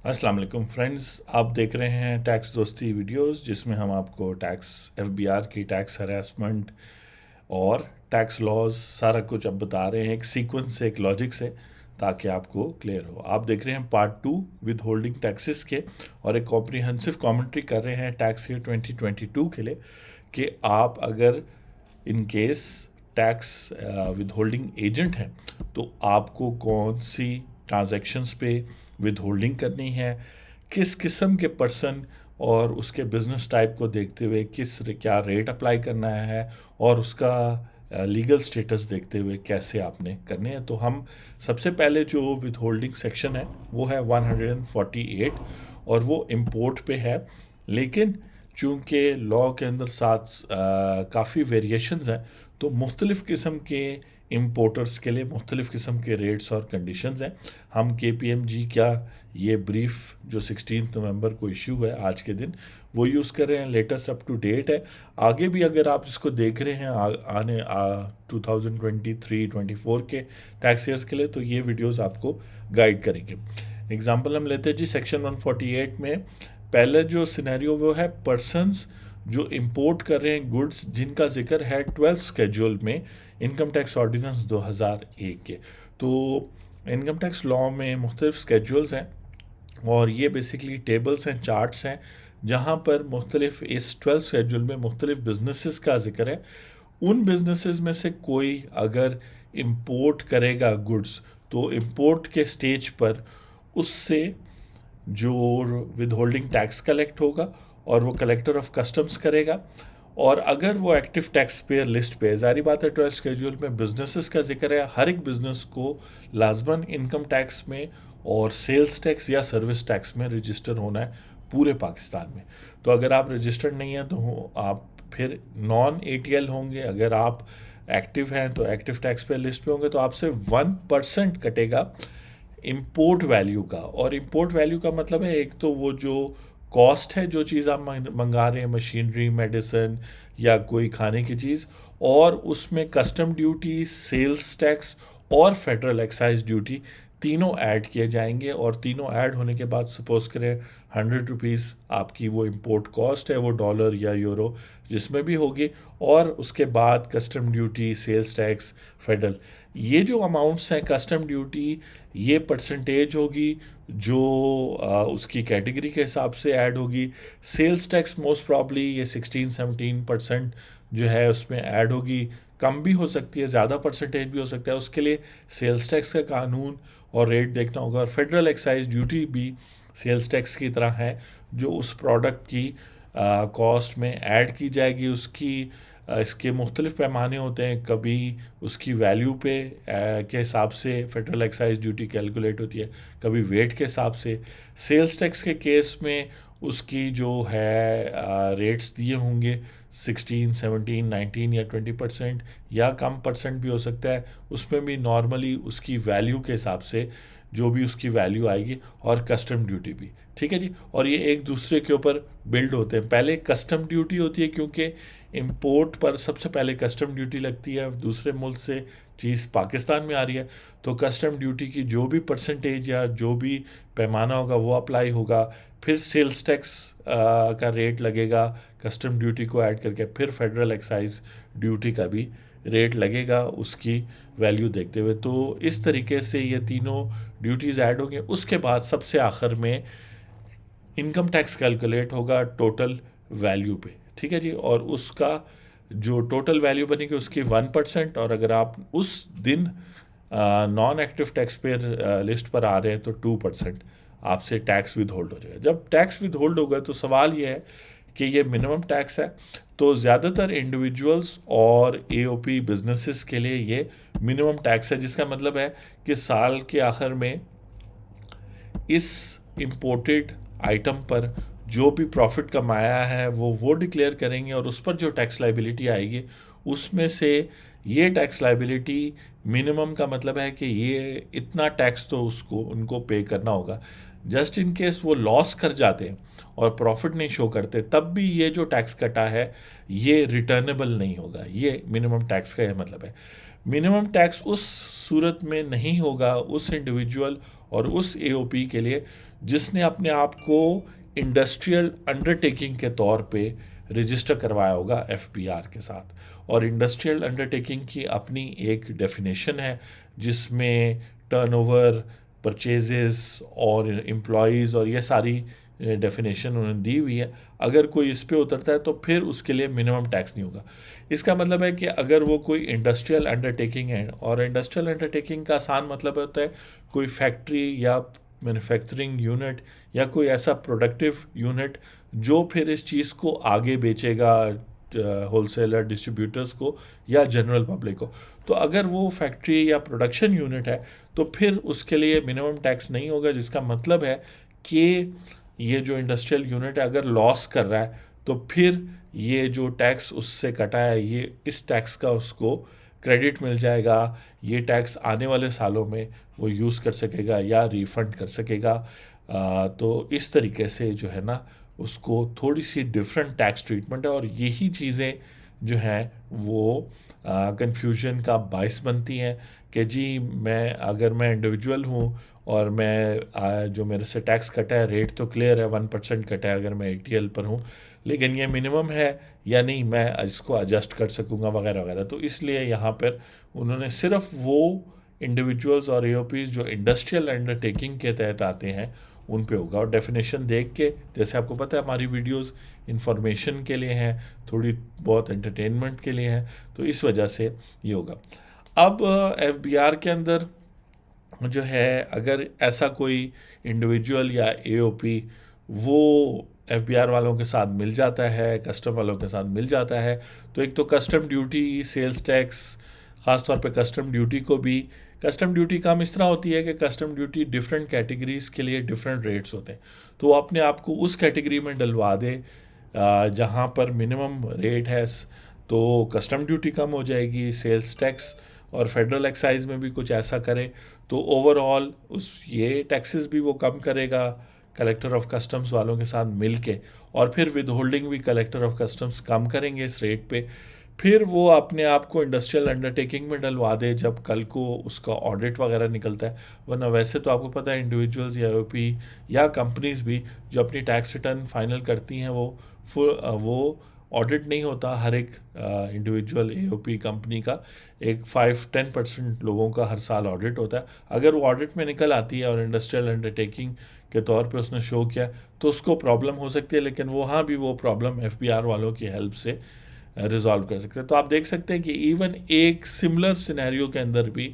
अस्सलाम वालेकुम फ्रेंड्स, आप देख रहे हैं टैक्स दोस्ती वीडियोस जिसमें हम आपको टैक्स एफबीआर की टैक्स हरासमेंट और टैक्स लॉज सारा कुछ अब बता रहे हैं एक सीक्वेंस से, एक लॉजिक से, ताकि आपको क्लियर हो। आप देख रहे हैं पार्ट 2 विद होल्डिंग टैक्सेस के, और एक कॉम्प्रिहेंसिव कमेंट्री कर रहे हैं टैक्स ईयर 2022 के लिए कि आप अगर in case tax with holding agent हैं तो आपको कौन सी ट्रांजैक्शंस पे विद होल्डिंग करनी है, किस किस्म के पर्सन और उसके बिजनेस टाइप को देखते हुए क्या रेट अप्लाई करना है, और उसका लीगल स्टेटस देखते हुए कैसे आपने करने हैं। तो हम सबसे पहले जो विद होल्डिंग सेक्शन है वो है 148, और वो इम्पोर्ट पे है। लेकिन चूंकि लॉ के अंदर साथ काफ़ी वेरिएशंस हैं, तो मुख्तलिफ़ किस्म के इम्पोर्टर्स के लिए मुख्तलिफ़ किस्म के रेट्स और कंडीशंस हैं। हम KPMG का ये ब्रीफ जो 16 नवंबर को इशू है आज के दिन, वो यूज़ कर रहे हैं, लेटेस्ट अप टू डेट है। आगे भी अगर आप इसको देख रहे हैं आने 2023-24 के टैक्स ईयर्स के लिए, तो ये वीडियोस आपको गाइड करेंगे। एग्जांपल हम लेते हैं जी, सेक्शन 148 में पहले जो सिनेरियो वो है पर्सन्स जो इंपोर्ट कर रहे हैं गुड्स जिनका जिक्र है 12 स्केड्यूल में इनकम टैक्स ऑर्डिनेंस 2001 के। तो इनकम टैक्स लॉ में मुख्तलिफ स्केड्यूल्स हैं, और ये बेसिकली टेबल्स हैं, चार्ट्स हैं, जहाँ पर मुख्तलिफ इस 12 शेड्यूल में मुख्तलिफ बिजनेसेस का जिक्र है। उन बिजनेसेस में से कोई अगर इंपोर्ट करेगा गुड्स, तो इंपोर्ट के स्टेज पर उससे जो विद होल्डिंग टैक्स कलेक्ट होगा, और वो कलेक्टर ऑफ कस्टम्स करेगा। और अगर वो एक्टिव टैक्स पेयर लिस्ट पे, जारी बात है 12 शेड्यूल में बिजनेसेस का जिक्र है, हर एक बिजनेस को लाजमन इनकम टैक्स में और सेल्स टैक्स या सर्विस टैक्स में रजिस्टर होना है पूरे पाकिस्तान में। तो अगर आप रजिस्टर्ड नहीं हैं तो आप फिर नॉन ATL होंगे। अगर आप एक्टिव हैं तो एक्टिव टैक्स पेयर लिस्ट पे होंगे, तो आपसे 1% कटेगा इंपोर्ट वैल्यू का। और इंपोर्ट वैल्यू का मतलब है, एक तो वो जो कॉस्ट है, जो चीज़ आप मंगा रहे हैं, मशीनरी, मेडिसिन या कोई खाने की चीज़, और उसमें कस्टम ड्यूटी, सेल्स टैक्स और फेडरल एक्साइज ड्यूटी तीनों ऐड किए जाएंगे। और तीनों ऐड होने के बाद सपोज करें 100 रुपीज़ आपकी वो इंपोर्ट कॉस्ट है, वो डॉलर या यूरो जिसमें भी होगी, और उसके बाद custom duty, sales tax, federal, ये जो अमाउंट्स हैं कस्टम ड्यूटी, ये परसेंटेज होगी जो उसकी कैटेगरी के हिसाब से ऐड होगी। सेल्स टैक्स मोस्ट प्रॉब्ली ये 16-17% जो है उसमें ऐड होगी, कम भी हो सकती है, ज़्यादा परसेंटेज भी हो सकता है। उसके लिए सेल्स टैक्स का कानून और रेट देखना होगा। और फेडरल एक्साइज ड्यूटी भी सेल्स टैक्स की तरह है, जो उस प्रोडक्ट की कॉस्ट में ऐड की जाएगी। उसकी इसके मुख्तलिफ पैमाने होते हैं, कभी उसकी वैल्यू पे के हिसाब से फेडरल एक्साइज ड्यूटी कैलकुलेट होती है, कभी वेट के हिसाब से। सेल्स टैक्स के केस में उसकी जो है रेट्स दिए होंगे 16, 17, 19 या 20%, या कम परसेंट भी हो सकता है। उसमें भी नॉर्मली उसकी वैल्यू के हिसाब से जो भी उसकी वैल्यू आएगी, और कस्टम ड्यूटी भी, ठीक है जी। और ये एक दूसरे के ऊपर बिल्ड होते हैं। पहले कस्टम ड्यूटी होती है, क्योंकि इंपोर्ट पर सबसे पहले कस्टम ड्यूटी लगती है, दूसरे मुल्क से चीज़ पाकिस्तान में आ रही है, तो कस्टम ड्यूटी की जो भी परसेंटेज या जो भी पैमाना होगा वो अप्लाई होगा। फिर सेल्स टैक्स का रेट लगेगा कस्टम ड्यूटी को ऐड करके, फिर फेडरल एक्साइज ड्यूटी का भी रेट लगेगा उसकी वैल्यू देखते हुए। तो इस तरीके से ये तीनों ड्यूटीज़ ऐड होंगे। उसके बाद सबसे आखिर में इनकम टैक्स कैलकुलेट होगा टोटल वैल्यू पे, ठीक है जी। और उसका जो टोटल वैल्यू बनेगी उसकी 1%, और अगर आप उस दिन non active tax payer list पर आ रहे हैं तो 2% आपसे टैक्स विद होल्ड हो जाएगा। जब टैक्स विद होल्ड होगा तो सवाल ये है कि ये मिनिमम टैक्स है, तो ज़्यादातर इंडिविजुअल्स और AOP बिजनेसेस के लिए ये मिनिमम टैक्स है, जिसका मतलब है कि साल के आखिर में इस इम्पोर्टेड आइटम पर जो भी प्रॉफिट कमाया है वो डिक्लेयर करेंगे, और उस पर जो टैक्स लाइबिलिटी आएगी उसमें से ये टैक्स लाइबिलिटी मिनिमम का मतलब है कि ये इतना टैक्स तो उसको उनको पे करना होगा। जस्ट इन केस वो लॉस कर जाते हैं और प्रॉफिट नहीं शो करते, तब भी ये जो टैक्स कटा है ये रिटर्नेबल नहीं होगा। ये मिनिमम टैक्स का यह मतलब है। मिनिमम टैक्स उस सूरत में नहीं होगा उस इंडिविजुअल और उस AOP के लिए जिसने अपने आप को इंडस्ट्रियल अंडरटेकिंग के तौर पे रजिस्टर करवाया होगा एफबीआर के साथ। और इंडस्ट्रियल अंडरटेकिंग की अपनी एक डेफिनेशन है जिसमें टर्नओवर, परचेजेस और एम्प्लॉयज़ और ये सारी डेफिनेशन उन्होंने दी हुई है। अगर कोई इस पे उतरता है तो फिर उसके लिए मिनिमम टैक्स नहीं होगा। इसका मतलब है कि अगर वो कोई इंडस्ट्रियल अंडरटेकिंग है, और इंडस्ट्रियल अंडरटेकिंग का आसान मतलब होता है कोई फैक्ट्री या मैन्युफैक्चरिंग यूनिट या कोई ऐसा प्रोडक्टिव यूनिट जो फिर इस चीज़ को आगे बेचेगा होलसेलर, डिस्ट्रीब्यूटर्स को या जनरल पब्लिक को। तो अगर वो फैक्ट्री या प्रोडक्शन यूनिट है तो फिर उसके लिए मिनिमम टैक्स नहीं होगा, जिसका मतलब है कि ये जो इंडस्ट्रियल यूनिट है अगर लॉस कर रहा है तो फिर ये जो टैक्स उससे कटा है ये इस टैक्स का उसको क्रेडिट मिल जाएगा। ये टैक्स आने वाले सालों में वो यूज़ कर सकेगा या रिफंड कर सकेगा। तो इस तरीके से जो है ना उसको थोड़ी सी डिफरेंट टैक्स ट्रीटमेंट है, और यही चीज़ें जो हैं वो कन्फ्यूजन का बायस बनती हैं कि जी अगर मैं इंडिविजुअल हूँ और जो मेरे से टैक्स कटा है, रेट तो क्लियर है 1% कटा है अगर मैं एटीएल पर हूँ, लेकिन ये मिनिमम है या नहीं, मैं इसको एडजस्ट कर सकूँगा वगैरह वगैरह। तो इसलिए यहाँ पर उन्होंने सिर्फ वो इंडिविजुअल्स और एओपीज जो इंडस्ट्रियल अंडरटेकिंग के तहत आते हैं उन पे होगा। और डेफिनेशन देख के, जैसे आपको पता है हमारी वीडियोस इंफॉर्मेशन के लिए हैं, थोड़ी बहुत एंटरटेनमेंट के लिए हैं, तो इस वजह से ये होगा। अब एफबीआर के अंदर जो है अगर ऐसा कोई इंडिविजुअल या एओपी वो एफबीआर वालों के साथ मिल जाता है, कस्टम वालों के साथ मिल जाता है, तो एक तो कस्टम ड्यूटी, सेल्स टैक्स, ख़ासतौर पे कस्टम ड्यूटी को भी, कस्टम ड्यूटी काम इस तरह होती है कि कस्टम ड्यूटी डिफरेंट कैटेगरीज़ के लिए डिफरेंट रेट्स होते हैं, तो वो अपने आप को उस कैटेगरी में डलवा दे जहाँ पर मिनिमम रेट है, तो कस्टम ड्यूटी कम हो जाएगी। सेल्स टैक्स और फेडरल एक्साइज में भी कुछ ऐसा करे तो ओवरऑल ये टैक्सेस भी वो कम करेगा कलेक्टर ऑफ कस्टम्स वालों के साथ मिल के, और फिर विद होल्डिंग भी कलेक्टर ऑफ कस्टम्स कम करेंगे इस रेट पे। फिर वो अपने आप को इंडस्ट्रियल अंडरटेकिंग में डलवा दे जब कल को उसका ऑडिट वगैरह निकलता है। वरना वैसे तो आपको पता है इंडिविजुअल्स या ओपी या कंपनीज भी जो अपनी टैक्स रिटर्न फाइनल करती हैं वो ऑडिट नहीं होता हर एक इंडिविजुअल एओपी कंपनी का, एक 5-10% लोगों का हर साल ऑडिट होता है। अगर वो ऑडिट में निकल आती है और इंडस्ट्रियल अंडरटेकिंग के तौर पे उसने शो किया तो उसको प्रॉब्लम हो सकती है, लेकिन वहाँ भी वो प्रॉब्लम एफबीआर वालों की हेल्प से रिजॉल्व कर सकते हैं। तो आप देख सकते हैं कि इवन एक सिमिलर सिनेरियो के अंदर भी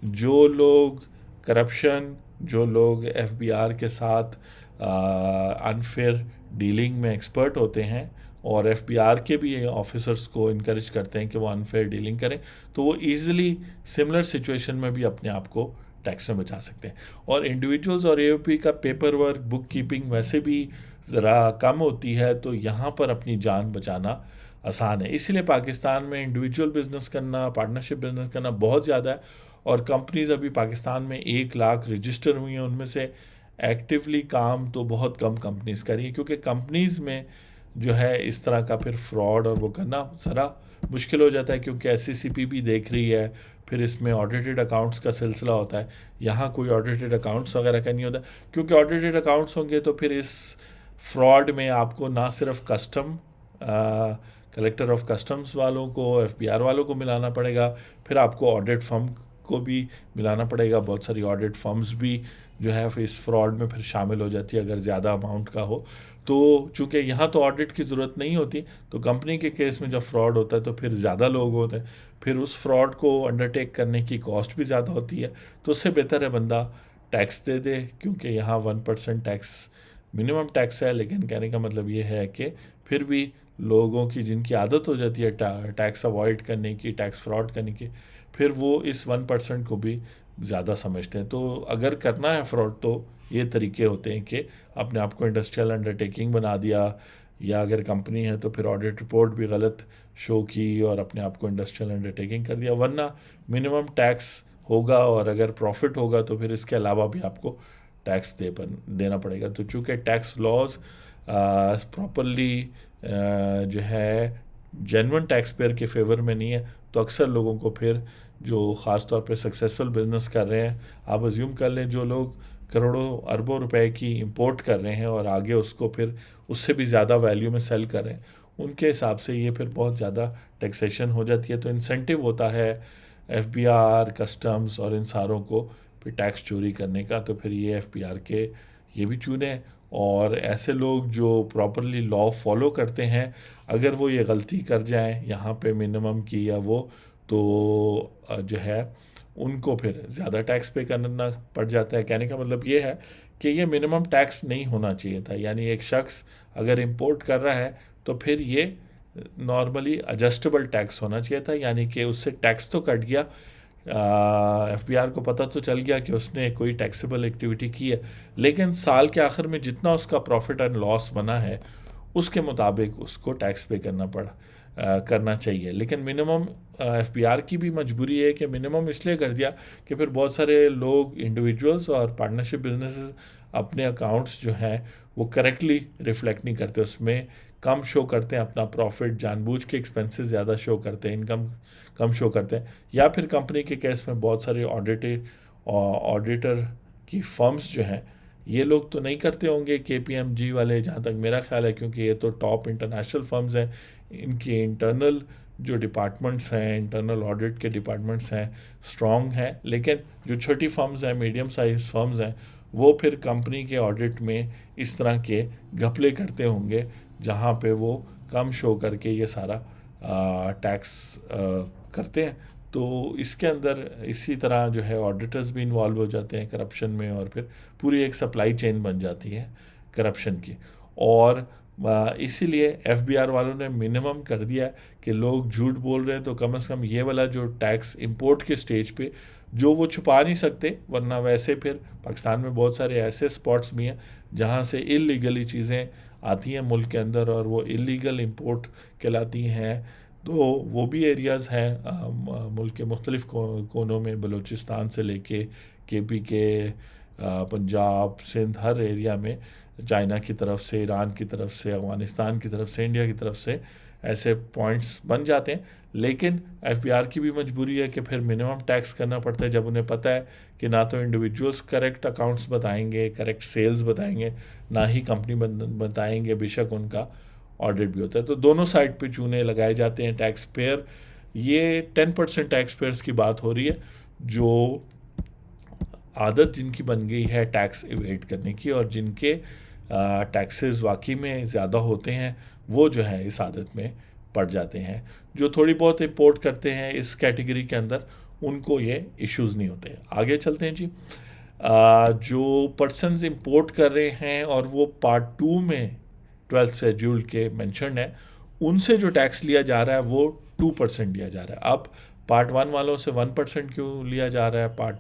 जो लोग करप्शन, जो लोग एफबीआर के साथ अनफेयर डीलिंग में एक्सपर्ट होते हैं और एफबीआर के भी ऑफिसर्स को इनकरेज करते हैं कि वो अनफेयर डीलिंग करें, तो वो ईजिली सिमिलर सिचुएशन में भी अपने आप को टैक्स में बचा सकते हैं। और इंडिविजुअल्स और एओपी का पेपर वर्क, बुक कीपिंग वैसे भी ज़रा कम होती है, तो यहाँ पर अपनी जान बचाना आसान है। इसीलिए पाकिस्तान में इंडिविजुअल बिजनेस करना, पार्टनरशिप बिजनेस करना बहुत ज़्यादा है, और कंपनीज अभी पाकिस्तान में 1 लाख रजिस्टर हुई हैं, उनमें से एक्टिवली काम तो बहुत कम कंपनीज कर रही हैं, क्योंकि कंपनीज में जो है इस तरह का फिर फ्रॉड और वो करना ज़रा मुश्किल हो जाता है, क्योंकि एससीसीपी भी देख रही है, फिर इसमें ऑडिटेड अकाउंट्स का सिलसिला होता है। यहाँ कोई ऑडिटेड अकाउंट्स वगैरह का नहीं होता, क्योंकि ऑडिटेड अकाउंट्स होंगे तो फिर इस फ्रॉड में आपको ना सिर्फ कलेक्टर ऑफ कस्टम्स वालों को, एफबीआर वालों को मिलाना पड़ेगा, फिर आपको ऑडिट फर्म को भी मिलाना पड़ेगा। बहुत सारी ऑडिट फर्म्स भी जो है फिर इस फ्रॉड में फिर शामिल हो जाती है अगर ज़्यादा अमाउंट का हो। तो चूँकि यहाँ तो ऑडिट की ज़रूरत नहीं होती, तो कंपनी के केस में जब फ्रॉड होता है तो फिर ज़्यादा लोग होते हैं, फिर उस फ्रॉड को अंडरटेक करने की कॉस्ट भी ज़्यादा होती है। तो उससे बेहतर है बंदा टैक्स दे दे, क्योंकि यहाँ 1% टैक्स मिनिमम टैक्स है। लेकिन कहने का मतलब ये है कि फिर भी लोगों की जिनकी आदत हो जाती है टैक्स अवॉइड करने की, टैक्स फ्रॉड करने की, फिर वो इस 1% को भी ज़्यादा समझते हैं। तो अगर करना है फ्रॉड तो ये तरीके होते हैं कि अपने आप को इंडस्ट्रियल अंडरटेकिंग बना दिया, या अगर कंपनी है तो फिर ऑडिट रिपोर्ट भी गलत शो की और अपने आप को इंडस्ट्रियल अंडरटेकिंग कर दिया। वरना मिनिमम टैक्स होगा, और अगर प्रॉफिट होगा तो फिर इसके अलावा भी आपको टैक्स देना पड़ेगा। तो चूँकि टैक्स लॉज प्रॉपरली जो है जेन्युइन टैक्स पेयर के फेवर में नहीं है, तो अक्सर लोगों को फिर जो ख़ास तौर पे सक्सेसफुल बिजनेस कर रहे हैं, आप अज्यूम कर लें जो लोग करोड़ों अरबों रुपए की इंपोर्ट कर रहे हैं और आगे उसको फिर उससे भी ज़्यादा वैल्यू में सेल कर रहे हैं, उनके हिसाब से ये फिर बहुत ज़्यादा टैक्सेशन हो जाती है। तो इंसेंटिव होता है एफबीआर, कस्टम्स और इन सारों को फिर टैक्स चोरी करने का। तो फिर ये एफबीआर के ये भी चुने, और ऐसे लोग जो प्रॉपरली लॉ फॉलो करते हैं, अगर वो ये गलती कर जाएं यहाँ पे मिनिमम की या वो, तो जो है उनको फिर ज़्यादा टैक्स पे करना पड़ जाता है। कहने का मतलब ये है कि ये मिनिमम टैक्स नहीं होना चाहिए था, यानी एक शख्स अगर इंपोर्ट कर रहा है तो फिर ये नॉर्मली एडजस्टेबल टैक्स होना चाहिए था, यानी कि उससे टैक्स तो कट गया, एफबीआर को पता तो चल गया कि उसने कोई टैक्सेबल एक्टिविटी की है, लेकिन साल के आखिर में जितना उसका प्रॉफिट एंड लॉस बना है उसके मुताबिक उसको टैक्स पे करना चाहिए। लेकिन मिनिमम एफबीआर की भी मजबूरी है कि मिनिमम इसलिए कर दिया कि फिर बहुत सारे लोग, इंडिविजुअल्स और पार्टनरशिप बिजनेसेस अपने अकाउंट्स जो हैं वो करेक्टली रिफ्लेक्ट नहीं करते, उसमें कम शो करते हैं अपना प्रॉफिट, जानबूझ के एक्सपेंसेस ज़्यादा शो करते हैं, इनकम कम शो करते हैं। या फिर कंपनी के केस में बहुत सारे ऑडिटर की फर्म्स जो हैं, ये लोग तो नहीं करते होंगे केपीएमजी वाले, जहाँ तक मेरा ख्याल है, क्योंकि ये तो टॉप इंटरनेशनल फर्म्स हैं, इनके इंटरनल जो डिपार्टमेंट्स हैं, इंटरनल ऑडिट के डिपार्टमेंट्स हैं, स्ट्रॉन्ग हैं। लेकिन जो छोटी फर्म्स हैं, मीडियम साइज फर्म्स हैं, वो फिर कंपनी के ऑडिट में इस तरह के घपले करते होंगे, जहाँ पे वो कम शो करके ये सारा टैक्स करते हैं। तो इसके अंदर इसी तरह जो है ऑडिटर्स भी इन्वॉल्व हो जाते हैं करप्शन में, और फिर पूरी एक सप्लाई चेन बन जाती है करप्शन की। और इसीलिए एफबीआर वालों ने मिनिमम कर दिया कि लोग झूठ बोल रहे हैं तो कम से कम ये वाला जो टैक्स इंपोर्ट के स्टेज पे जो वो छुपा नहीं सकते, वरना वैसे फिर पाकिस्तान में बहुत सारे ऐसे स्पॉट्स भी हैं जहाँ से इलीगली चीज़ें आती हैं मुल्क के अंदर और वो इलीगल इंपोर्ट कहलाती हैं। तो वो भी एरियाज़ हैं मुल्क के मुख्तलिफ़ कोनों में, बलूचिस्तान से लेके केपी के, पंजाब, सिंध, हर एरिया में, चाइना की तरफ से, ईरान की तरफ से, अफ़गानिस्तान की तरफ से, इंडिया की तरफ से ऐसे पॉइंट्स बन जाते हैं। लेकिन एफबीआर की भी मजबूरी है कि फिर मिनिमम टैक्स करना पड़ता है, जब उन्हें पता है कि ना तो इंडिविजुअल्स करेक्ट अकाउंट्स बताएंगे, करेक्ट सेल्स बताएंगे, ना ही कंपनी बताएंगे, बेशक उनका ऑडिट भी होता है। तो दोनों साइड पे चूने लगाए जाते हैं टैक्स पेयर। ये 10% टैक्स पेयर्स की बात हो रही है जो आदत जिनकी बन गई है टैक्स इवेट करने की, और जिनके टैक्सेस वाकई में ज़्यादा होते हैं, वो जो है इस आदत में पड़ जाते हैं। जो थोड़ी बहुत इंपोर्ट करते हैं इस कैटेगरी के अंदर, उनको ये इश्यूज़ नहीं होते। आगे चलते हैं जी। जो पर्सनस इंपोर्ट कर रहे हैं और वो पार्ट 2 में 12th शेड्यूल के मेंशन है, उनसे जो टैक्स लिया जा रहा है वो 2% लिया जा रहा है। अब पार्ट 1 वालों से 1% क्यों लिया जा रहा है, पार्ट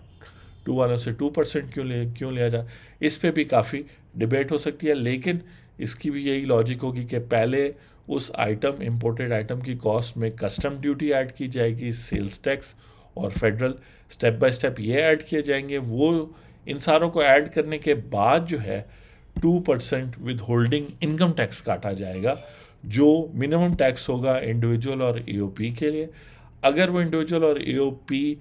2 वालों से 2% क्यों लिया जा रहा है, इस पर भी काफ़ी डिबेट हो सकती है। लेकिन इसकी भी यही लॉजिक होगी कि पहले उस आइटम, इम्पोर्टेड आइटम की कॉस्ट में कस्टम ड्यूटी ऐड की जाएगी, सेल्स टैक्स और फेडरल, स्टेप बाय स्टेप ये ऐड किए जाएंगे। वो इन सारों को ऐड करने के बाद जो है 2% विद होल्डिंग इनकम टैक्स काटा जाएगा, जो मिनिमम टैक्स होगा इंडिविजुअल और एओपी के लिए। अगर वो इंडिविजुअल और एओपी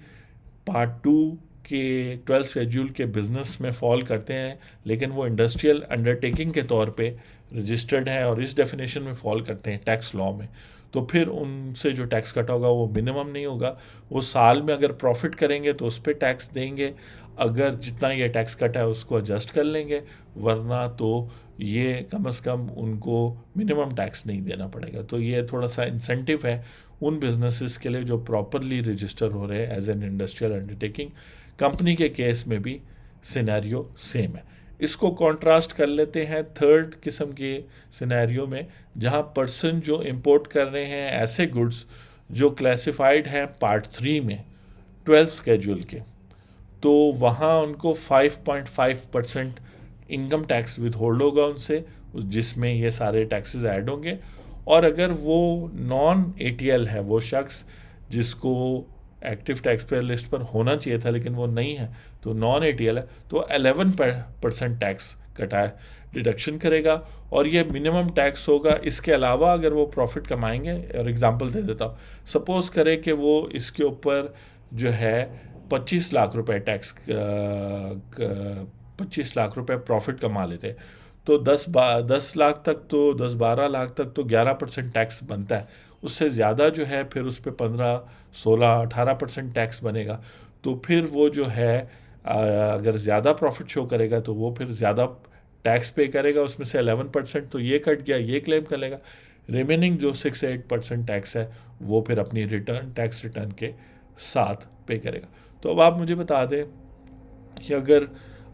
पार्ट 2 के 12th शेड्यूल के बिजनेस में फॉल करते हैं, लेकिन वो इंडस्ट्रियल अंडरटेकिंग के तौर पे रजिस्टर्ड हैं और इस डेफिनेशन में फॉल करते हैं टैक्स लॉ में, तो फिर उनसे जो टैक्स कटा होगा वो मिनिमम नहीं होगा। वो साल में अगर प्रॉफिट करेंगे तो उस पर टैक्स देंगे, अगर जितना ये टैक्स कटा है उसको एडजस्ट कर लेंगे, वरना तो ये कम से कम उनको मिनिमम टैक्स नहीं देना पड़ेगा। तो ये थोड़ा सा इंसेंटिव है उन बिजनेसेस के लिए जो प्रॉपरली रजिस्टर हो रहे हैं as an industrial undertaking. Company के केस में भी सिनेरियो सेम है। इसको कॉन्ट्रास्ट कर लेते हैं थर्ड किस्म के सिनेरियो में, जहां पर्सन जो इंपोर्ट कर रहे हैं ऐसे गुड्स जो क्लासिफाइड हैं पार्ट 3 में 12th शेड्यूल के, तो वहाँ उनको 5.5% इनकम टैक्स विद होल्ड होगा उनसे, जिसमें ये सारे टैक्सेस ऐड होंगे। और अगर वो नॉन एटीएल है, वो शख्स जिसको एक्टिव टैक्स पेयर लिस्ट पर होना चाहिए था लेकिन वो नहीं है, तो नॉन एटीएल है, तो 11% टैक्स कटा डिडक्शन करेगा और ये मिनिमम टैक्स होगा। इसके अलावा अगर वो प्रॉफिट कमाएंगे, और एग्जांपल दे देता हूँ, सपोज करें कि वो इसके ऊपर जो है 25 लाख रुपए टैक्स 25 लाख रुपए प्रॉफिट कमा लेते, तो 10 लाख तक तो 10-12 लाख तक तो 11% टैक्स बनता है। उससे ज़्यादा जो है फिर उस पर 15-16-18% टैक्स बनेगा। तो फिर वो जो है अगर ज़्यादा प्रॉफिट शो करेगा तो वो फिर ज़्यादा टैक्स पे करेगा, उसमें से 11% तो ये कट गया, ये क्लेम कर लेगा। रिमेनिंग जो 6-8% टैक्स है वो फिर अपनी टैक्स रिटर्न के साथ पे करेगा। तो अब आप मुझे बता दें कि अगर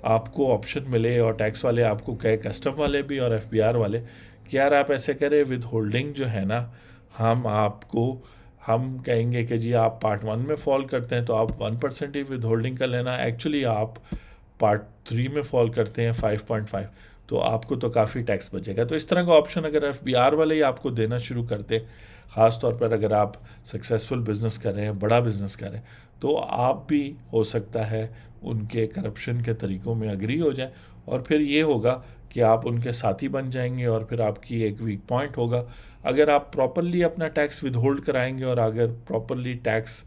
आपको ऑप्शन मिले और टैक्स वाले आपको कहे, कस्टम वाले भी और एफबीआर वाले, कि यार आप ऐसे करें, विद होल्डिंग जो है ना, हम कहेंगे कि जी आप पार्ट 1 में फॉल करते हैं तो आप 1% ही विद होल्डिंग कर लेना, एक्चुअली आप पार्ट 3 में फॉल करते हैं 5.5, तो आपको तो काफ़ी टैक्स बचेगा। तो इस तरह का ऑप्शन अगर एफबीआर वाले ही आपको देना शुरू करते, ख़ास तौर पर अगर आप सक्सेसफुल बिजनेस कर रहे हैं, बड़ा बिजनेस कर रहे हैं, तो आप भी हो सकता है उनके करप्शन के तरीक़ों में अग्री हो जाए, और फिर ये होगा कि आप उनके साथी बन जाएंगे और फिर आपकी एक वीक पॉइंट होगा। अगर आप प्रॉपरली अपना टैक्स विद होल्ड कराएंगे और अगर प्रॉपरली टैक्स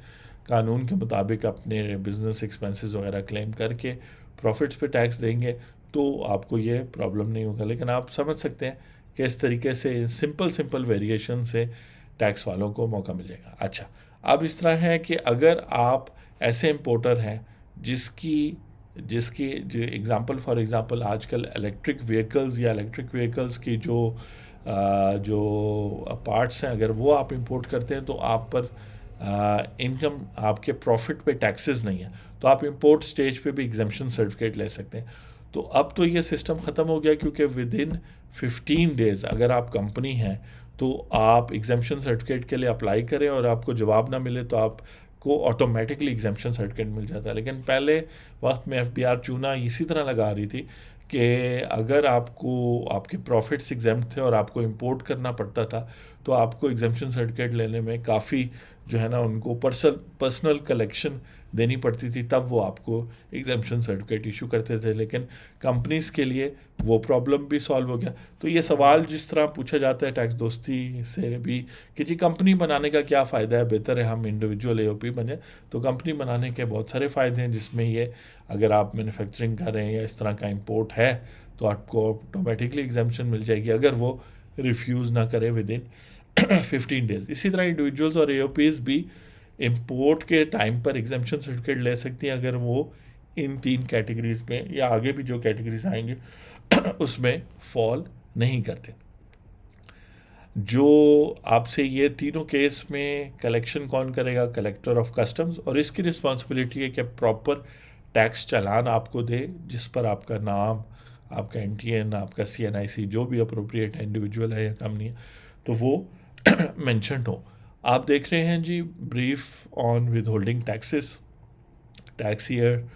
कानून के मुताबिक अपने बिजनेस एक्सपेंसेस वगैरह क्लेम करके प्रॉफिट्स पे टैक्स देंगे, तो आपको ये प्रॉब्लम नहीं होगा। लेकिन आप समझ सकते हैं कि इस तरीके से सिंपल वेरिएशन से टैक्स वालों को मौका मिल जाएगा। अच्छा, अब इस तरह है कि अगर आप ऐसे इम्पोर्टर हैं जिसकी जिसकी जो फॉर एग्ज़ाम्पल आजकल इलेक्ट्रिक व्हीकल्स की जो पार्ट्स हैं, अगर वो आप इंपोर्ट करते हैं तो आप पर इनकम, आपके प्रॉफिट पे टैक्सेस नहीं है, तो आप इंपोर्ट स्टेज पे भी एग्जम्पशन सर्टिफिकेट ले सकते हैं। तो अब तो ये सिस्टम ख़त्म हो गया, क्योंकि विद इन 15 डेज़ अगर आप कंपनी हैं तो आप एग्जम्पशन सर्टिफिकेट के लिए अप्लाई करें और आपको जवाब ना मिले तो आपको ऑटोमेटिकली एग्जम्पशन सर्टिफिकेट मिल जाता है। लेकिन पहले वक्त में एफबीआर चूना इसी तरह लगा रही थी कि अगर आपके प्रॉफिट्स एग्जाम्प्ट थे और आपको इंपोर्ट करना पड़ता था, तो आपको एग्जम्पशन सर्टिफिकेट लेने में काफ़ी जो है ना उनको पर्सनल कलेक्शन देनी पड़ती थी, तब वो आपको एग्जम्पशन सर्टिफिकेट इशू करते थे। लेकिन कंपनीज़ के लिए वो प्रॉब्लम भी सॉल्व हो गया। तो ये सवाल जिस तरह पूछा जाता है टैक्स दोस्ती से भी कि जी कंपनी बनाने का क्या फ़ायदा है, बेहतर है हम इंडिविजुअल एओपी बने। तो कंपनी बनाने के बहुत सारे फ़ायदे हैं, जिसमें ये अगर आप मैन्युफैक्चरिंग कर रहे हैं या इस तरह का इंपोर्ट है तो आपको ऑटोमेटिकली एग्जम्पशन मिल जाएगी अगर वो रिफ्यूज़ ना करे विद इन 15 डेज़। इसी तरह इंडिविजुअल्स और एओपीज़ भी इंपोर्ट के टाइम पर एग्जम्पशन सर्टिफिकेट ले सकती हैं अगर वो इन 3 कैटेगरीज में या आगे भी जो कैटेगरीज आएंगे उसमें फॉल नहीं करते। जो आपसे ये तीनों केस में कलेक्शन कौन करेगा? कलेक्टर ऑफ कस्टम्स, और इसकी रिस्पॉन्सिबिलिटी है कि प्रॉपर टैक्स चालान आपको दे जिस पर आपका नाम, आपका एनटीएन, आपका सीएनआईसी जो भी अप्रोप्रिएट है, इंडिविजुअल है या कंपनी है, तो वो मेंशन हो। आप देख रहे हैं जी brief on withholding taxes, tax year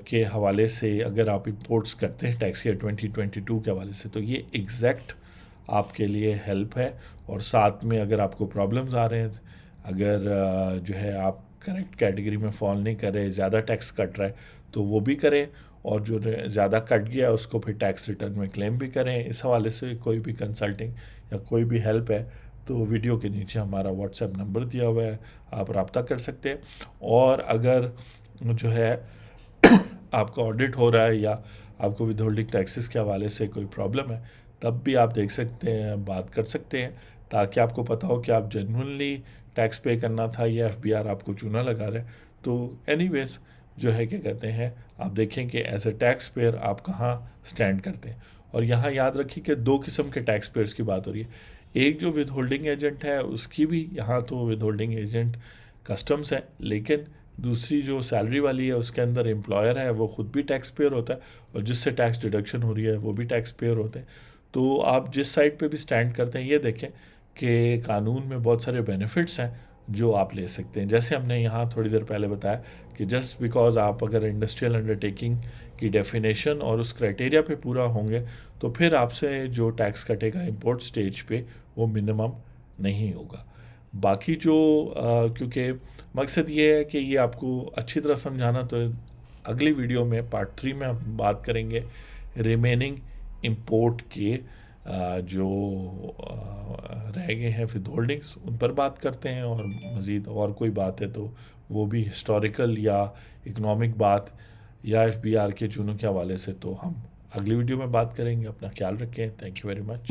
के हवाले से अगर आप इंपोर्ट्स करते हैं टैक्स ईयर 2022 के हवाले से, तो ये एग्जैक्ट आपके लिए हेल्प है। और साथ में अगर आपको प्रॉब्लम्स आ रहे हैं, अगर जो है आप करेक्ट कैटेगरी में फॉल नहीं कर रहे, ज़्यादा टैक्स कट रहा है, तो वो भी करें, और जो ज़्यादा कट गया उसको फिर टैक्स रिटर्न में क्लेम भी करें। इस हवाले से कोई भी कंसल्टिंग या कोई भी हेल्प है तो वीडियो के नीचे हमारा व्हाट्सएप नंबर दिया हुआ है, आप रब्ता कर सकते हैं। और अगर जो है आपका ऑडिट हो रहा है या आपको विदहोल्डिंग टैक्सेस के हवाले से कोई प्रॉब्लम है, तब भी आप देख सकते हैं, बात कर सकते हैं, ताकि आपको पता हो कि आप जेन्युइनली टैक्स पे करना था या एफबीआर आपको चूना लगा रहा है। तो एनीवेज जो है क्या कहते हैं, आप देखें कि एज ए टैक्स पेयर आप कहाँ स्टैंड करते हैं। और यहाँ याद रखिए कि 2 किस्म के टैक्स पेयर्स की बात हो रही है। एक जो विद होल्डिंग एजेंट है उसकी भी, यहाँ तो विद होल्डिंग एजेंट कस्टम्स है, लेकिन दूसरी जो सैलरी वाली है उसके अंदर एम्प्लॉयर है, वो ख़ुद भी टैक्स पेयर होता है, और जिससे टैक्स डिडक्शन हो रही है वो भी टैक्स पेयर होते हैं। तो आप जिस साइड पे भी स्टैंड करते हैं, ये देखें कि कानून में बहुत सारे बेनिफिट्स हैं जो आप ले सकते हैं। जैसे हमने यहाँ थोड़ी देर पहले बताया कि जस्ट बिकॉज आप अगर इंडस्ट्रियल अंडरटेकिंग की डेफिनेशन और उस क्राइटेरिया पे पूरा होंगे, तो फिर आपसे जो टैक्स कटेगा इंपोर्ट स्टेज पे वो मिनिमम नहीं होगा। बाकी जो क्योंकि मकसद ये है कि ये आपको अच्छी तरह समझाना, तो अगली वीडियो में पार्ट 3 में हम बात करेंगे रिमेनिंग इंपोर्ट के जो रह गए हैं विद होल्डिंग्स, उन पर बात करते हैं। और मज़ीद और कोई बात है तो वो भी हिस्टोरिकल या इकोनॉमिक बात या FBR के चूनों के हवाले से तो हम अगली वीडियो में बात करेंगे। अपना ख्याल रखें। Thank you very much.